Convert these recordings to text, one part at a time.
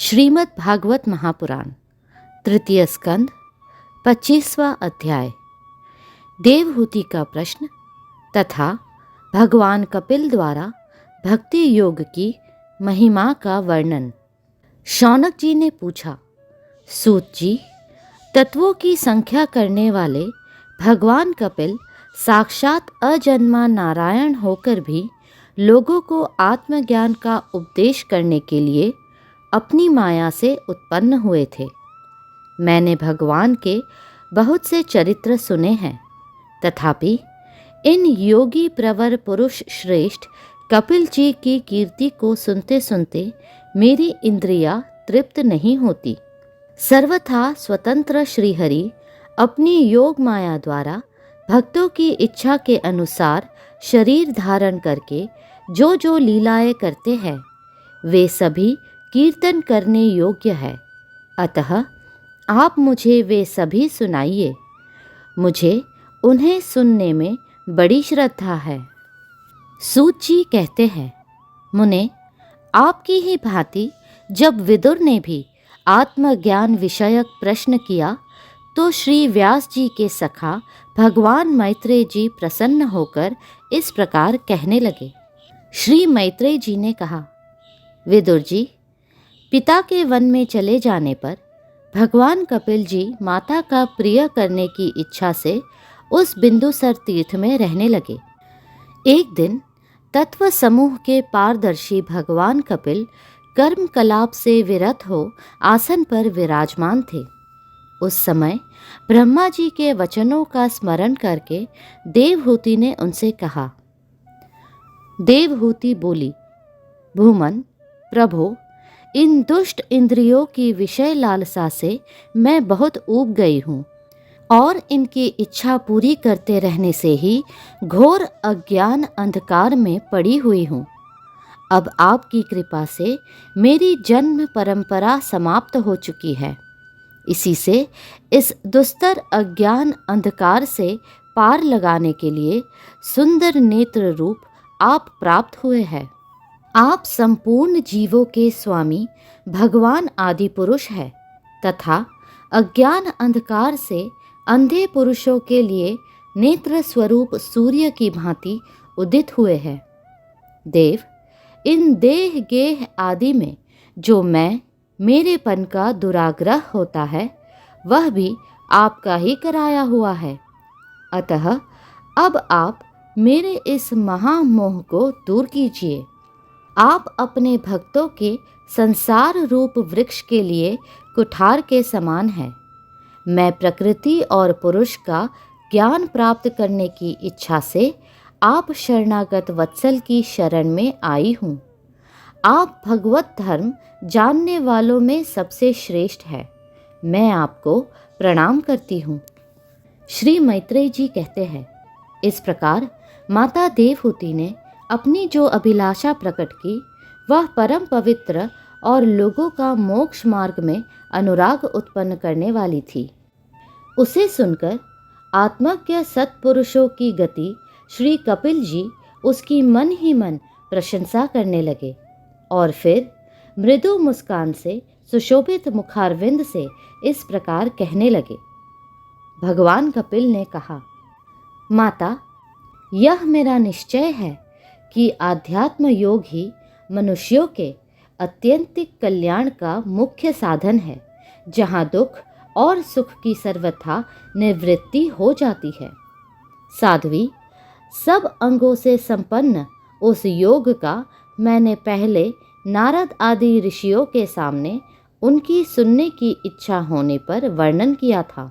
श्रीमद् भागवत महापुराण तृतीय स्कंद 25वां अध्याय। देवहूति का प्रश्न तथा भगवान कपिल द्वारा भक्ति योग की महिमा का वर्णन। शौनक जी ने पूछा, सूत जी, तत्वों की संख्या करने वाले भगवान कपिल साक्षात अजन्मा नारायण होकर भी लोगों को आत्मज्ञान का उपदेश करने के लिए अपनी माया से उत्पन्न हुए थे। मैंने भगवान के बहुत से चरित्र सुने हैं, तथापि इन योगी प्रवर पुरुष श्रेष्ठ कपिल जी की कीर्ति को सुनते सुनते मेरी इंद्रियां तृप्त नहीं होती। सर्वथा स्वतंत्र श्रीहरि अपनी योग माया द्वारा भक्तों की इच्छा के अनुसार शरीर धारण करके जो जो लीलाएं करते हैं वे सभी कीर्तन करने योग्य है। अतः आप मुझे वे सभी सुनाइए। मुझे उन्हें सुनने में बड़ी श्रद्धा है। सूत जी कहते हैं, मुने, आपकी ही भांति जब विदुर ने भी आत्मज्ञान विषयक प्रश्न किया तो श्री व्यास जी के सखा भगवान मैत्रेय जी प्रसन्न होकर इस प्रकार कहने लगे। श्री मैत्रेय जी ने कहा, विदुर जी, पिता के वन में चले जाने पर भगवान कपिल जी माता का प्रिय करने की इच्छा से उस बिंदुसर तीर्थ में रहने लगे। एक दिन तत्व समूह के पारदर्शी भगवान कपिल कर्म कलाप से विरत हो आसन पर विराजमान थे। उस समय ब्रह्मा जी के वचनों का स्मरण करके देवहूति ने उनसे कहा। देवहूति बोली, भूमन प्रभो, इन दुष्ट इंद्रियों की विषय लालसा से मैं बहुत ऊब गई हूँ और इनकी इच्छा पूरी करते रहने से ही घोर अज्ञान अंधकार में पड़ी हुई हूँ। अब आपकी कृपा से मेरी जन्म परंपरा समाप्त हो चुकी है। इसी से इस दुस्तर अज्ञान अंधकार से पार लगाने के लिए सुंदर नेत्र रूप आप प्राप्त हुए हैं। आप संपूर्ण जीवों के स्वामी भगवान आदि पुरुष है तथा अज्ञान अंधकार से अंधे पुरुषों के लिए नेत्र स्वरूप सूर्य की भांति उदित हुए हैं। देव, इन देह गेह आदि में जो मैं मेरेपन का दुराग्रह होता है वह भी आपका ही कराया हुआ है। अतः अब आप मेरे इस महामोह को दूर कीजिए। आप अपने भक्तों के संसार रूप वृक्ष के लिए कुठार के समान हैं। मैं प्रकृति और पुरुष का ज्ञान प्राप्त करने की इच्छा से आप शरणागत वत्सल की शरण में आई हूँ। आप भगवत धर्म जानने वालों में सबसे श्रेष्ठ है। मैं आपको प्रणाम करती हूँ। श्री मैत्रेय जी कहते हैं, इस प्रकार माता देवहूति ने अपनी जो अभिलाषा प्रकट की वह परम पवित्र और लोगों का मोक्ष मार्ग में अनुराग उत्पन्न करने वाली थी। उसे सुनकर आत्मज्ञ सत्पुरुषों की गति श्री कपिल जी उसकी मन ही मन प्रशंसा करने लगे और फिर मृदु मुस्कान से सुशोभित मुखारविंद से इस प्रकार कहने लगे। भगवान कपिल ने कहा, माता, यह मेरा निश्चय है कि आध्यात्म योग ही मनुष्यों के अत्यंतिक कल्याण का मुख्य साधन है, जहाँ दुख और सुख की सर्वथा निवृत्ति हो जाती है। साध्वी, सब अंगों से संपन्न उस योग का मैंने पहले नारद आदि ऋषियों के सामने उनकी सुनने की इच्छा होने पर वर्णन किया था।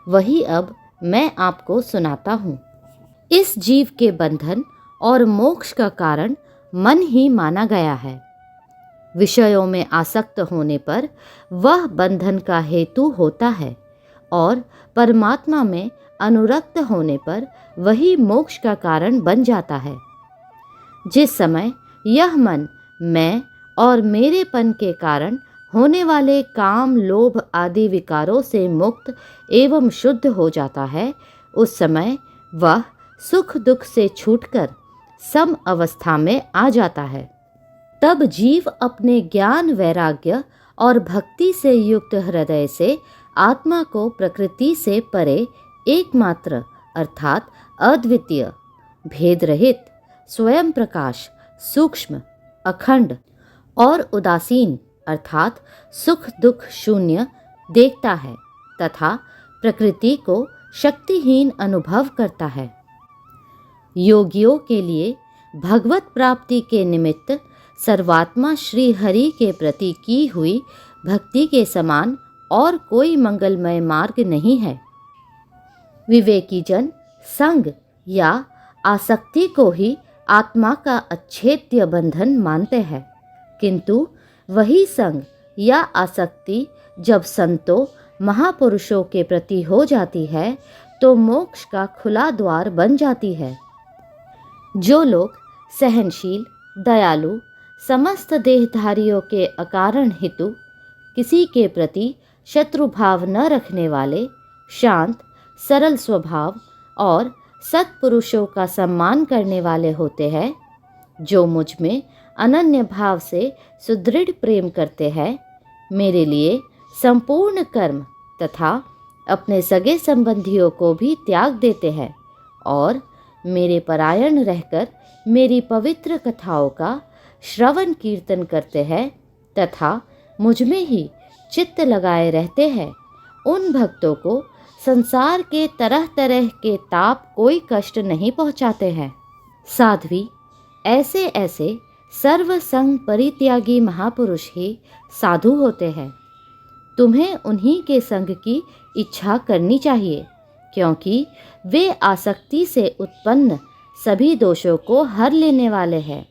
वही अब मैं आपको सुनाता हूँ। इस जीव के बंधन और मोक्ष का कारण मन ही माना गया है। विषयों में आसक्त होने पर वह बंधन का हेतु होता है और परमात्मा में अनुरक्त होने पर वही मोक्ष का कारण बन जाता है। जिस समय यह मन मैं और मेरेपन के कारण होने वाले काम, लोभ आदि विकारों से मुक्त एवं शुद्ध हो जाता है, उस समय वह सुख दुख से छूटकर सम अवस्था में आ जाता है। तब जीव अपने ज्ञान, वैराग्य और भक्ति से युक्त हृदय से आत्मा को प्रकृति से परे, एकमात्र अर्थात अद्वितीय, भेद रहित, स्वयं प्रकाश, सूक्ष्म, अखंड और उदासीन अर्थात सुख दुख शून्य देखता है तथा प्रकृति को शक्तिहीन अनुभव करता है। योगियों के लिए भगवत प्राप्ति के निमित्त सर्वात्मा श्री हरि के प्रति की हुई भक्ति के समान और कोई मंगलमय मार्ग नहीं है। विवेकी जन संग या आसक्ति को ही आत्मा का अच्छेद्य बंधन मानते हैं, किंतु वही संग या आसक्ति जब संतों, महापुरुषों के प्रति हो जाती है तो मोक्ष का खुला द्वार बन जाती है। जो लोग सहनशील, दयालु, समस्त देहधारियों के अकारण हेतु किसी के प्रति शत्रुभाव न रखने वाले, शांत, सरल स्वभाव और सत्पुरुषों का सम्मान करने वाले होते हैं, जो मुझ में अनन्य भाव से सुदृढ़ प्रेम करते हैं, मेरे लिए संपूर्ण कर्म तथा अपने सगे संबंधियों को भी त्याग देते हैं और मेरे परायण रहकर मेरी पवित्र कथाओं का श्रवण कीर्तन करते हैं तथा मुझ में ही चित्त लगाए रहते हैं, उन भक्तों को संसार के तरह तरह के ताप कोई कष्ट नहीं पहुंचाते हैं। साध्वी, ऐसे ऐसे सर्वसंग परित्यागी महापुरुष ही साधु होते हैं। तुम्हें उन्हीं के संग की इच्छा करनी चाहिए, क्योंकि वे आसक्ति से उत्पन्न सभी दोषों को हर लेने वाले हैं।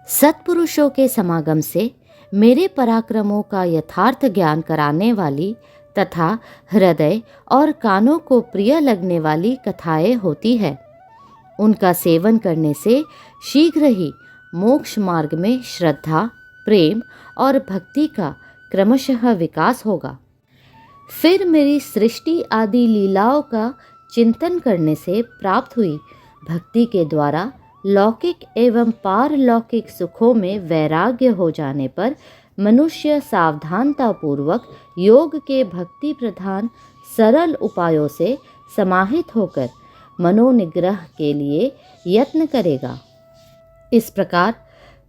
सत्पुरुषों के समागम से मेरे पराक्रमों का यथार्थ ज्ञान कराने वाली तथा हृदय और कानों को प्रिय लगने वाली कथाएं होती है। उनका सेवन करने से शीघ्र ही मोक्ष मार्ग में श्रद्धा, प्रेम और भक्ति का क्रमशः विकास होगा। फिर मेरी सृष्टि आदि लीलाओं का चिंतन करने से प्राप्त हुई भक्ति के द्वारा लौकिक एवं पारलौकिक सुखों में वैराग्य हो जाने पर मनुष्य सावधानतापूर्वक योग के भक्ति प्रधान सरल उपायों से समाहित होकर मनोनिग्रह के लिए यत्न करेगा। इस प्रकार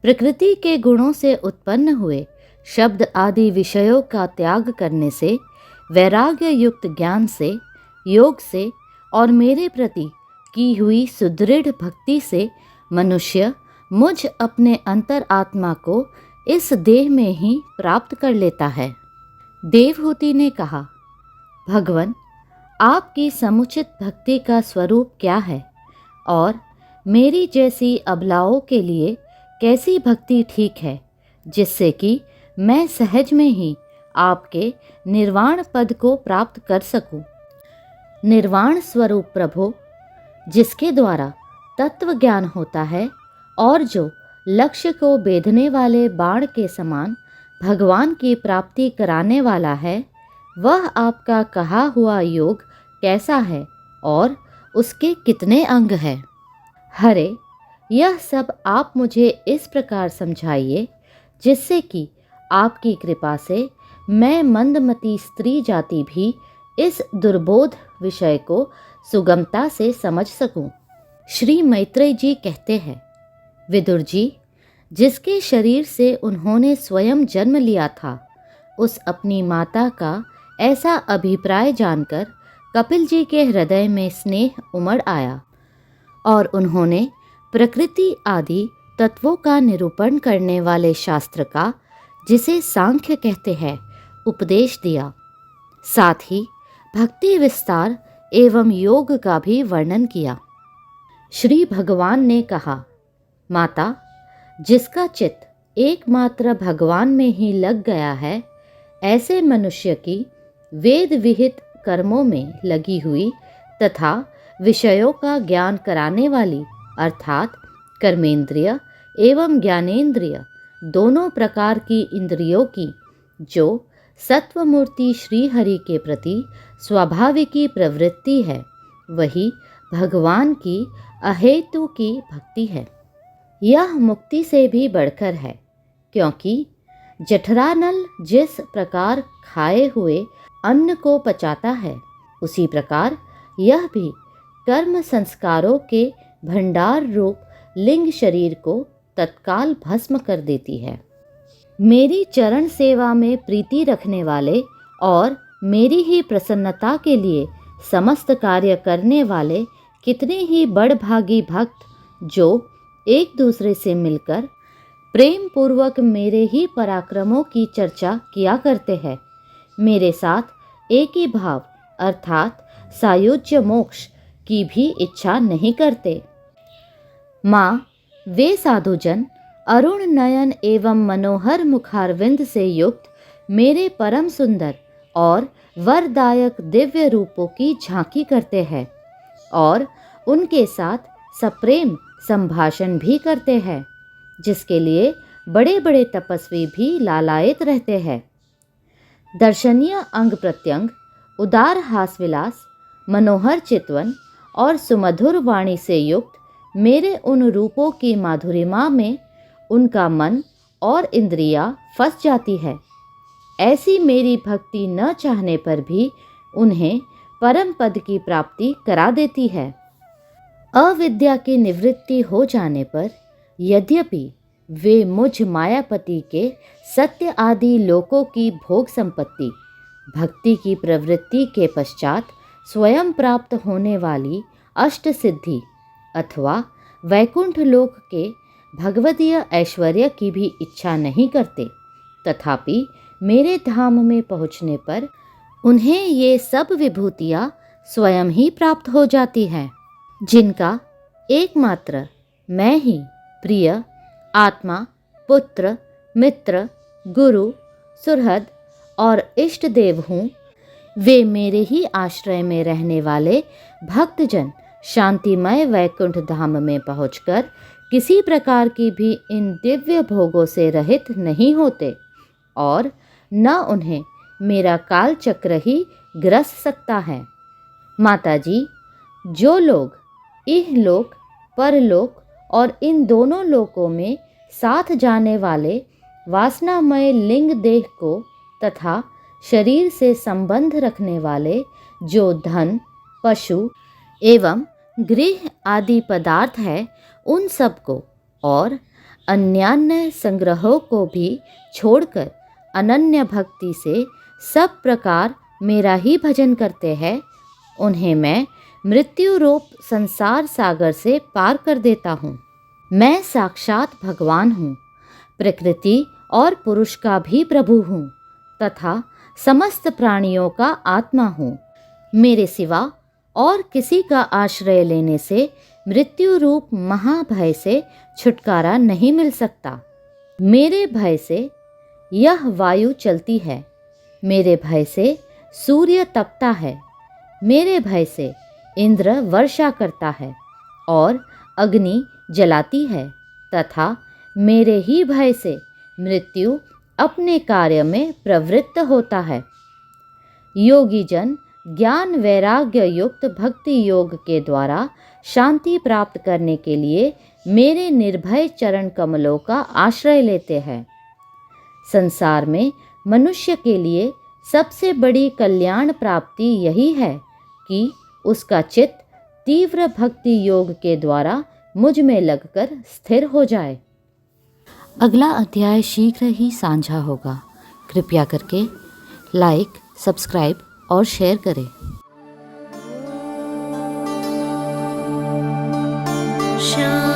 प्रकृति के गुणों से उत्पन्न हुए शब्द आदि विषयों का त्याग करने से, वैराग्य युक्त ज्ञान से, योग से और मेरे प्रति की हुई सुदृढ़ भक्ति से मनुष्य मुझ अपने अंतर आत्मा को इस देह में ही प्राप्त कर लेता है। देवहूति ने कहा, भगवन, आपकी समुचित भक्ति का स्वरूप क्या है और मेरी जैसी अबलाओं के लिए कैसी भक्ति ठीक है, जिससे कि मैं सहज में ही आपके निर्वाण पद को प्राप्त कर सकूं। निर्वाण स्वरूप प्रभु, जिसके द्वारा तत्व ज्ञान होता है और जो लक्ष्य को बेधने वाले बाण के समान भगवान की प्राप्ति कराने वाला है, वह आपका कहा हुआ योग कैसा है और उसके कितने अंग हैं? हरे, यह सब आप मुझे इस प्रकार समझाइए जिससे कि आपकी कृपा से मैं मंदमती स्त्री जाति भी इस दुर्बोध विषय को सुगमता से समझ सकूं। श्री मैत्रेय जी कहते हैं, विदुर जी, जिसके शरीर से उन्होंने स्वयं जन्म लिया था, उस अपनी माता का ऐसा अभिप्राय जानकर कपिल जी के हृदय में स्नेह उमड़ आया और उन्होंने प्रकृति आदि तत्वों का निरूपण करने वाले शास्त्र का, जिसे सांख्य कहते हैं, उपदेश दिया। साथ ही भक्ति विस्तार एवं योग का भी वर्णन किया। श्री भगवान ने कहा, माता, जिसका चित्त एकमात्र भगवान में ही लग गया है, ऐसे मनुष्य की वेद विहित कर्मों में लगी हुई तथा विषयों का ज्ञान कराने वाली अर्थात कर्मेंद्रिय एवं ज्ञानेंद्रिय दोनों प्रकार की इंद्रियों की जो सत्वमूर्ति श्री हरि के प्रति स्वाभाविकी प्रवृत्ति है, वही भगवान की अहेतु की भक्ति है। यह मुक्ति से भी बढ़कर है, क्योंकि जठरानल जिस प्रकार खाए हुए अन्न को पचाता है, उसी प्रकार यह भी कर्म संस्कारों के भंडार रूप लिंग शरीर को तत्काल भस्म कर देती है। मेरी चरण सेवा में प्रीति रखने वाले और मेरी ही प्रसन्नता के लिए समस्त कार्य करने वाले कितने ही बड़भागी भक्त जो एक दूसरे से मिलकर प्रेम पूर्वक मेरे ही पराक्रमों की चर्चा किया करते हैं, मेरे साथ एक ही भाव अर्थात सायुज्य मोक्ष की भी इच्छा नहीं करते। माँ, वे साधुजन अरुण नयन एवं मनोहर मुखारविंद से युक्त मेरे परम सुंदर और वरदायक दिव्य रूपों की झांकी करते हैं और उनके साथ सप्रेम संभाषण भी करते हैं, जिसके लिए बड़े बड़े तपस्वी भी लालायित रहते हैं। दर्शनीय अंग प्रत्यंग, उदार हास विलास, मनोहर चितवन और सुमधुर वाणी से युक्त मेरे उन रूपों की माधुरिमा में उनका मन और इंद्रियां फंस जाती है। ऐसी मेरी भक्ति न चाहने पर भी उन्हें परम पद की प्राप्ति करा देती है। अविद्या की निवृत्ति हो जाने पर यद्यपि वे मुझ मायापति के सत्य आदि लोकों की भोग संपत्ति भक्ति की प्रवृत्ति के पश्चात स्वयं प्राप्त होने वाली अष्ट सिद्धि अथवा वैकुंठ लोक के भगवदीय ऐश्वर्य की भी इच्छा नहीं करते, तथापि मेरे धाम में पहुँचने पर उन्हें ये सब विभूतियाँ स्वयं ही प्राप्त हो जाती हैं, जिनका एकमात्र मैं ही प्रिय आत्मा, पुत्र, मित्र, गुरु, सुहृद और इष्ट देव हूँ। वे मेरे ही आश्रय में रहने वाले भक्तजन शांतिमय वैकुंठ धाम में पहुंचकर किसी प्रकार की भी इन दिव्य भोगों से रहित नहीं होते और न उन्हें मेरा काल चक्र ही ग्रस सकता है। माताजी, जो लोग इहलोक, परलोक और इन दोनों लोकों में साथ जाने वाले वासनामय लिंग देह को तथा शरीर से संबंध रखने वाले जो धन, पशु एवं गृह आदि पदार्थ है, उन सब को और अन्यान्य संग्रहों को भी छोड़कर अनन्य भक्ति से सब प्रकार मेरा ही भजन करते हैं, उन्हें मैं मृत्यु रूप संसार सागर से पार कर देता हूँ। मैं साक्षात भगवान हूँ, प्रकृति और पुरुष का भी प्रभु हूँ तथा समस्त प्राणियों का आत्मा हूँ। मेरे सिवा और किसी का आश्रय लेने से मृत्यु रूप महाभय से छुटकारा नहीं मिल सकता। मेरे भय से यह वायु चलती है, मेरे भय से सूर्य तपता है, मेरे भय से इंद्र वर्षा करता है और अग्नि जलाती है तथा मेरे ही भय से मृत्यु अपने कार्य में प्रवृत्त होता है। योगी जन ज्ञान वैराग्य युक्त भक्ति योग के द्वारा शांति प्राप्त करने के लिए मेरे निर्भय चरण कमलों का आश्रय लेते हैं। संसार में मनुष्य के लिए सबसे बड़ी कल्याण प्राप्ति यही है कि उसका चित्त तीव्र भक्ति योग के द्वारा मुझ में लगकर स्थिर हो जाए। अगला अध्याय शीघ्र ही साझा होगा। कृपया करके लाइक, सब्सक्राइब और शेयर करें। शांति।